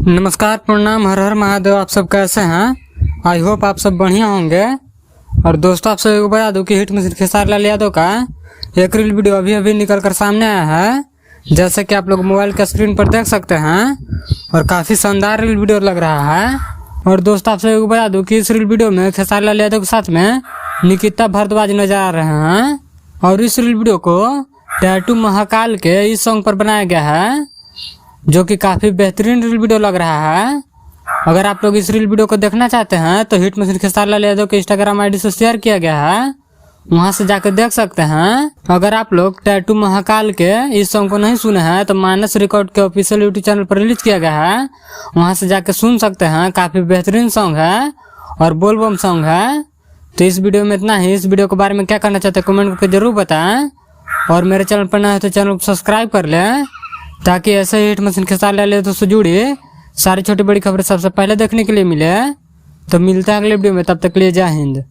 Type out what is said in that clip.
नमस्कार, प्रणाम, हर हर महादेव। आप सब कैसे हैं? आई होप आप सब बढ़िया होंगे। और दोस्तों, आप सब बता दूं कि हिट मिस्टर खेसारी लाल यादव का एक रील वीडियो अभी अभी निकल कर सामने आया है, जैसे कि आप लोग मोबाइल के स्क्रीन पर देख सकते हैं। और काफ़ी शानदार रील वीडियो लग रहा है। और दोस्तों, आप सब बता दूं कि इस रील वीडियो में खेसारी लाल यादव के साथ में निकिता भारद्वाज नजर आ रहे हैं। और इस रील वीडियो को टैटू महाकाल के इस सॉन्ग पर बनाया गया है, जो कि काफ़ी बेहतरीन रील वीडियो लग रहा है। अगर आप लोग इस रील वीडियो को देखना चाहते हैं तो हिट मिस्टर खेसारी लाल यादव के इंस्टाग्राम आईडी से शेयर किया गया है, वहां से जाकर देख सकते हैं। अगर आप लोग टैटू महाकाल के इस सॉन्ग को नहीं सुने हैं तो मानस रिकॉर्ड के ऑफिशियल यूट्यूब चैनल पर रिलीज किया गया है, वहां से जाकर सुन सकते हैं। काफ़ी बेहतरीन सॉन्ग है और बोल बम सॉन्ग है। तो इस वीडियो में इतना ही। इस वीडियो के बारे में क्या करना चाहते हैं कमेंट करके जरूर बताएं। और मेरे चैनल पर नया है तो चैनल को सब्सक्राइब कर लें, ताकि ऐसे ही हिट मिस्टर खेसारी लाल यादव से जुड़ी सारी छोटी बड़ी खबरें सबसे पहले देखने के लिए मिले। तो मिलते हैं अगले वीडियो में, तब तक के लिए जय हिंद।